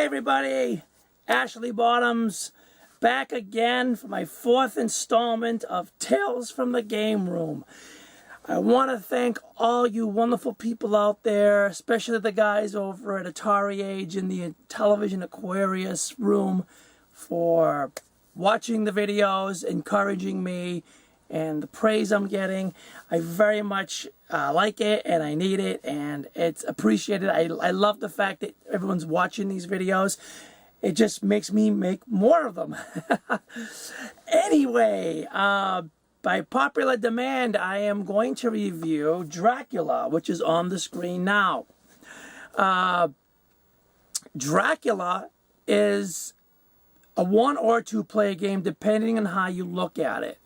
everybody, Ashley Bottoms back again for my 4th installment of Tales from the Game Room. I want to thank all you wonderful people out there, especially the guys over at Atari Age in the Television Aquarius room, for watching the videos, encouraging me, and the praise I'm getting. I very much like it, and I need it, and it's appreciated. I love the fact that everyone's watching these videos. It just makes me make more of them. Anyway, by popular demand, I am going to review Dracula, which is on the screen now. Dracula is a 1 or 2 player game, depending on how you look at it.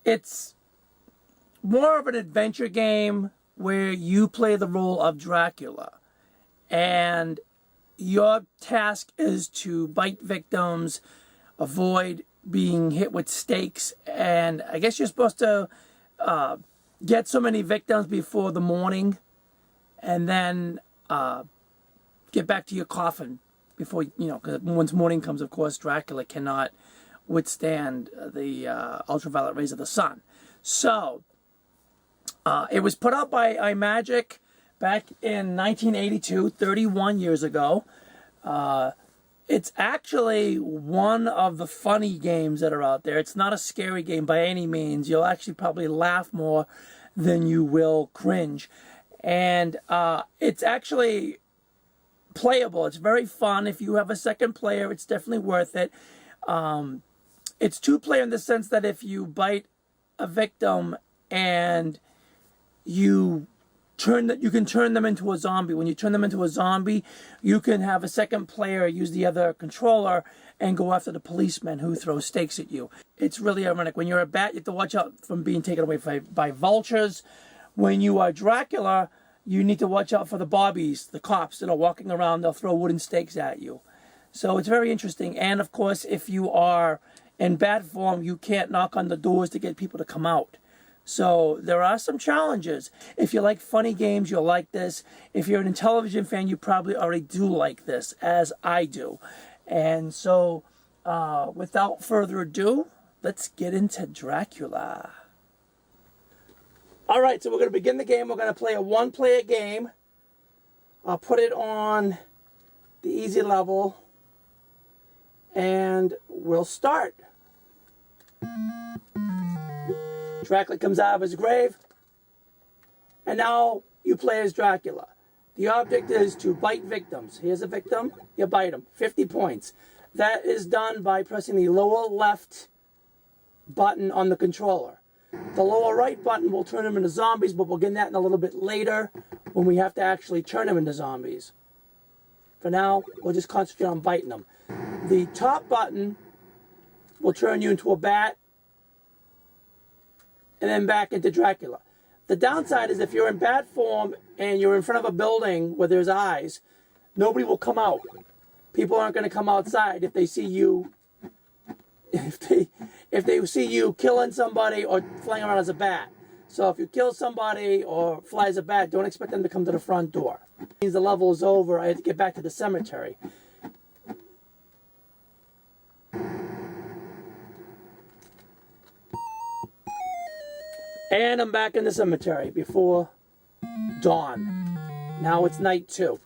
It's more of an adventure game where you play the role of Dracula, and your task is to bite victims, avoid being hit with stakes, and I guess you're supposed to get so many victims before the morning, and then get back to your coffin before, because once morning comes, of course, Dracula cannot withstand the ultraviolet rays of the sun. So, it was put out by iMagic back in 1982, 31 years ago. It's actually one of the funny games that are out there. It's not a scary game by any means. You'll actually probably laugh more than you will cringe. And it's actually playable. It's very fun. If you have a second player, it's definitely worth it. It's 2-player in the sense that if you bite a victim and you can turn them into a zombie. When you turn them into a zombie, you can have a second player use the other controller and go after the policeman who throws stakes at you. It's really ironic. When you're a bat, you have to watch out from being taken away by vultures. When you are Dracula, you need to watch out for the bobbies, the cops that are walking around. They'll throw wooden stakes at you. So it's very interesting. And of course, if you are in bad form, you can't knock on the doors to get people to come out. So there are some challenges. If you like funny games, you'll like this. If you're an Intellivision fan, you probably already do like this, as I do. And so, without further ado, let's get into Dracula. Alright, so we're going to begin the game. We're going to play a 1-player game. I'll put it on the easy level, and we'll start. Dracula comes out of his grave, and now you play as Dracula. The object is to bite victims. Here's a victim, you bite him. 50 points. That is done by pressing the lower left button on the controller. The lower right button will turn them into zombies, but we'll get that in a little bit later when we have to actually turn them into zombies. For now, we'll just concentrate on biting them. The top button will turn you into a bat, and then back into Dracula. The downside is if you're in bad form and you're in front of a building where there's eyes, nobody will come out. People aren't going to come outside if they see you, if they see you killing somebody or flying around as a bat. So if you kill somebody or fly as a bat, don't expect them to come to the front door. It means the level is over. I have to get back to the cemetery. And I'm back in the cemetery before dawn. Now it's night 2.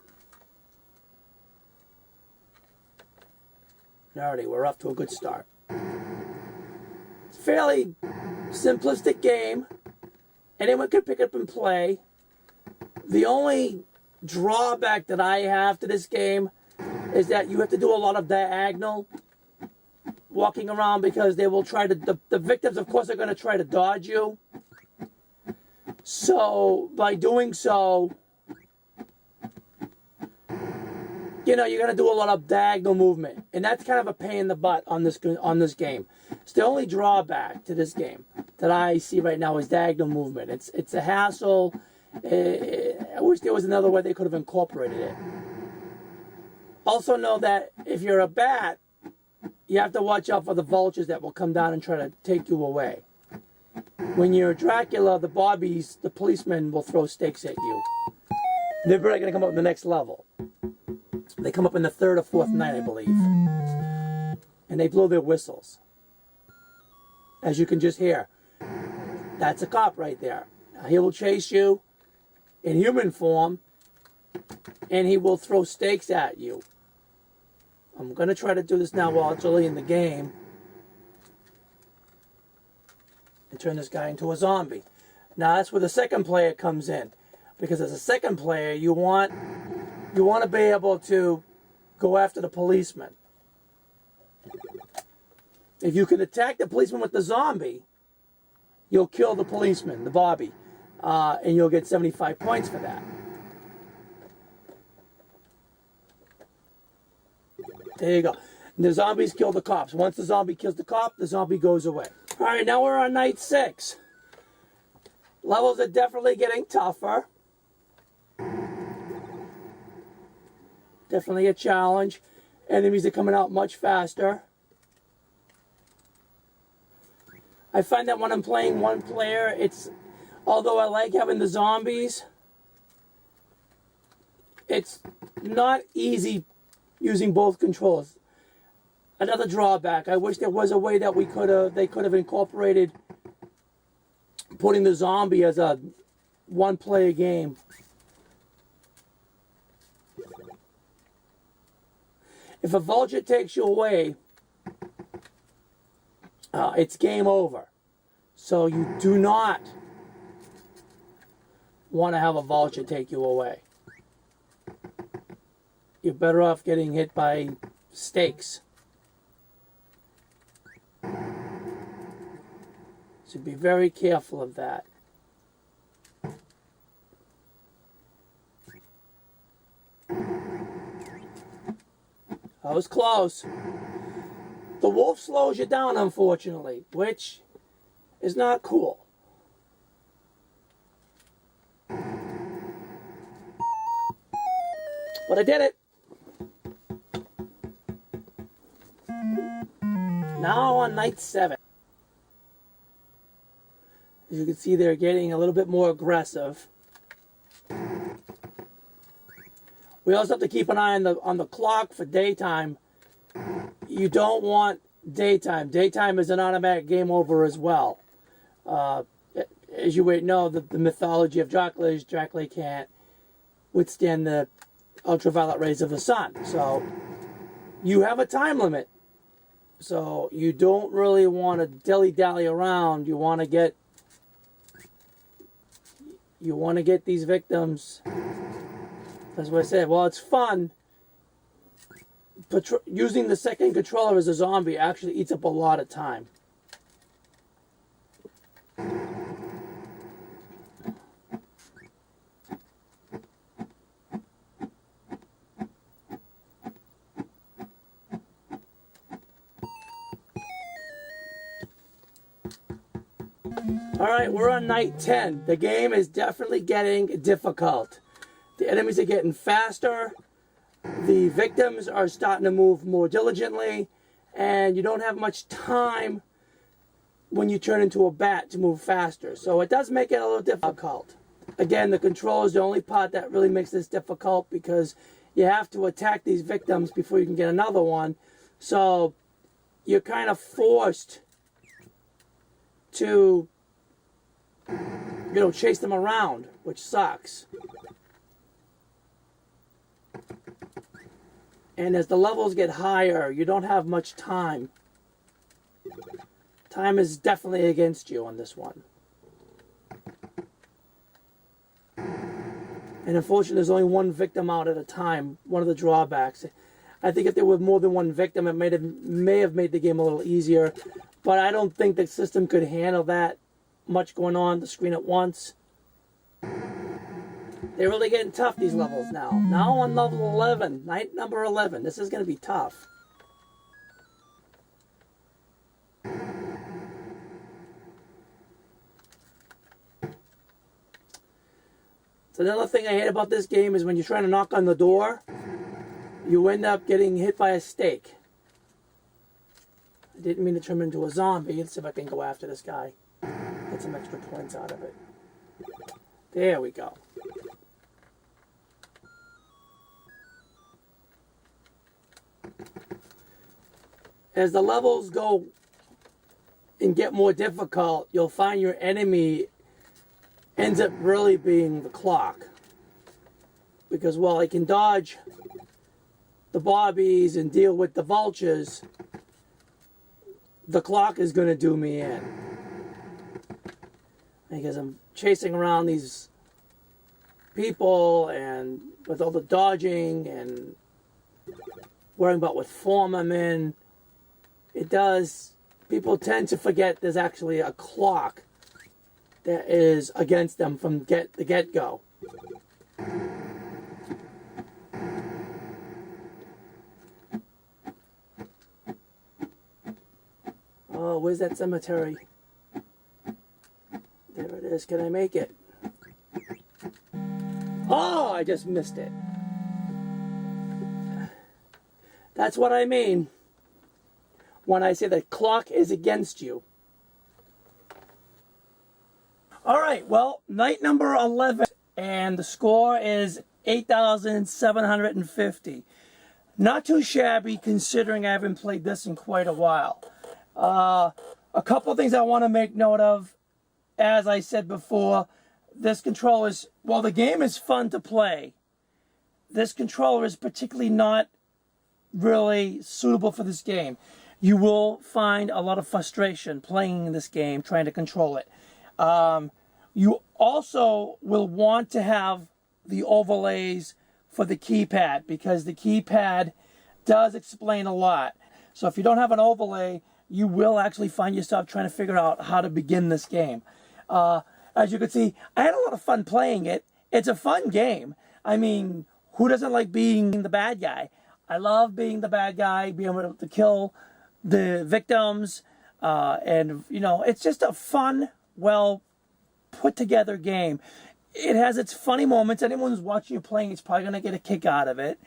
Alrighty, we're off to a good start. It's a fairly simplistic game. Anyone can pick up and play. The only drawback that I have to this game is that you have to do a lot of diagonal walking around, because they will try to, the victims, of course, are going to try to dodge you. So, by doing so, you're going to do a lot of diagonal movement. And that's kind of a pain in the butt on this game. It's the only drawback to this game that I see right now is diagonal movement. It's a hassle. I wish there was another way they could have incorporated it. Also know that if you're a bat, you have to watch out for the vultures that will come down and try to take you away. When you're Dracula, the bobbies, the policemen will throw stakes at you. They're probably going to come up to the next level. They come up in the third or fourth night, I believe. And they blow their whistles. As you can just hear. That's a cop right there. Now, he will chase you in human form, and he will throw stakes at you. I'm going to try to do this now while it's early in the game. And turn this guy into a zombie. Now that's where the second player comes in. Because as a second player, you want to be able to go after the policeman. If you can attack the policeman with the zombie, you'll kill the policeman, the Bobby. And you'll get 75 points for that. There you go. And the zombies kill the cops. Once the zombie kills the cop, the zombie goes away. All right, now we're on night 6. Levels are definitely getting tougher. Definitely a challenge. Enemies are coming out much faster. I find that when I'm playing one player, although I like having the zombies, it's not easy using both controls. Another drawback. I wish there was a way that they could have incorporated putting the zombie as a one-player game. If a vulture takes you away, it's game over. So you do not want to have a vulture take you away. You're better off getting hit by stakes. So be very careful of that. That was close. The wolf slows you down, unfortunately, which is not cool. But I did it. Now on night 7. As you can see, they're getting a little bit more aggressive. We also have to keep an eye on the clock for daytime. You don't want daytime. Daytime is an automatic game over as well. As you might know, the mythology of Dracula is Dracula can't withstand the ultraviolet rays of the sun. So you have a time limit. So you don't really want to dilly-dally around. You want to get these victims. That's what I said. Well, it's fun. Using the second controller as a zombie actually eats up a lot of time. Alright, we're on night 10. The game is definitely getting difficult. The enemies are getting faster. The victims are starting to move more diligently. And you don't have much time when you turn into a bat to move faster. So it does make it a little difficult. Again, the control is the only part that really makes this difficult because you have to attack these victims before you can get another one. So you're kind of forced to, chase them around, which sucks. And as the levels get higher, you don't have much time. Time is definitely against you on this one. And unfortunately, there's only one victim out at a time. One of the drawbacks. I think if there were more than one victim, it may have made the game a little easier. But I don't think the system could handle that much going on the screen at once. They're really getting tough, these levels now. Now on level 11, night number 11. This is going to be tough. So another thing I hate about this game is when you're trying to knock on the door, you end up getting hit by a stake. I didn't mean to turn him into a zombie. Let's see if I can go after this guy. Get some extra points out of it. There we go. as the levels go and get more difficult, you'll find your enemy ends up really being the clock. Because while I can dodge the bobbies and deal with the vultures, the clock is going to do me in. Because I'm chasing around these people and with all the dodging and worrying about what form I'm in, people tend to forget there's actually a clock that is against them from the get-go. Oh, where's that cemetery? There it is. Can I make it? Oh, I just missed it. That's what I mean when I say the clock is against you. All right, well, night number 11, and the score is 8,750. Not too shabby considering I haven't played this in quite a while. A couple things I want to make note of. As I said before, this controller is, while the game is fun to play, this controller is particularly not really suitable for this game. You will find a lot of frustration playing this game, trying to control it. You also will want to have the overlays for the keypad, because the keypad does explain a lot. So if you don't have an overlay, you will actually find yourself trying to figure out how to begin this game. As you can see, I had a lot of fun playing it. It's a fun game. I mean, who doesn't like being the bad guy? I love being the bad guy, being able to kill the victims, and, you know, it's just a fun, well put together game. It has its funny moments. Anyone who's watching you playing is probably going to get a kick out of it.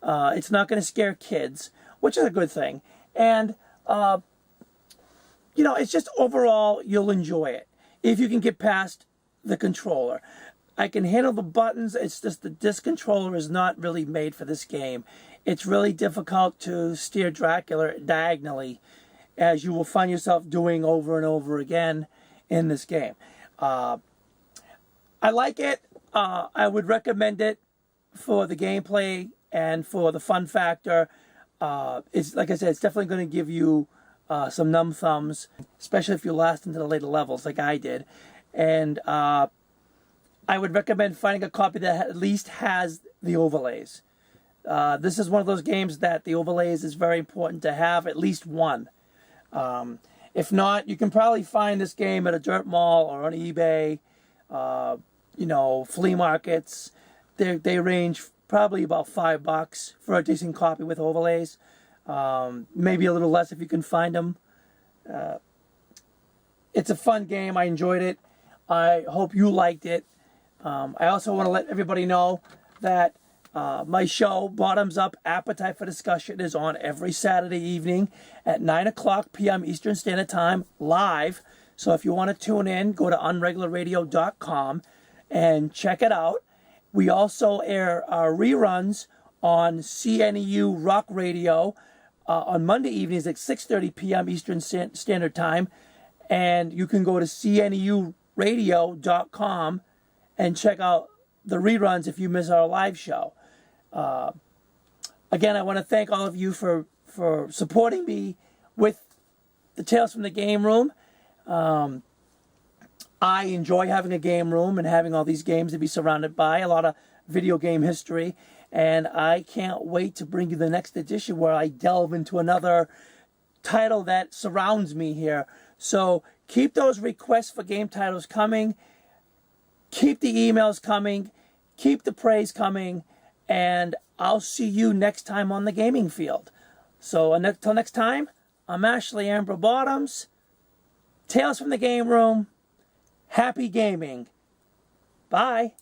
It's not going to scare kids, which is a good thing. And, you know, it's just overall, you'll enjoy it if you can get past the controller. I can handle the buttons. It's just the disc controller is not really made for this game. It's really difficult to steer Dracula diagonally, as you will find yourself doing over and over again in this game. I like it. I would recommend it for the gameplay and for the fun factor. It's, like I said, it's definitely going to give you some numb thumbs, especially if you last into the later levels like I did. And I would recommend finding a copy that at least has the overlays. This is one of those games that the overlays is very important to have, at least one. If not, you can probably find this game at a dirt mall or on eBay, you know, flea markets. They range probably about $5 for a decent copy with overlays. Maybe a little less if you can find them. It's a fun game. I enjoyed it. I hope you liked it. I also want to let everybody know that my show, Bottoms Up Appetite for Discussion, is on every Saturday evening at 9 o'clock p.m. Eastern Standard Time, live. So if you want to tune in, go to unregularradio.com and check it out. We also air our reruns on CNEU Rock Radio on Monday evenings at 6:30 p.m. Eastern Standard Time. And you can go to cneuradio.com and check out the reruns if you miss our live show. Again, I want to thank all of you for supporting me with the Tales from the Game Room. I enjoy having a game room and having all these games to be surrounded by, a lot of video game history, and I can't wait to bring you the next edition where I delve into another title that surrounds me here. So keep those requests for game titles coming, keep the emails coming, keep the praise coming, and I'll see you next time on the gaming field. So until next time, I'm Ashley Amber Bottoms. Tales from the Game Room. Happy gaming. Bye.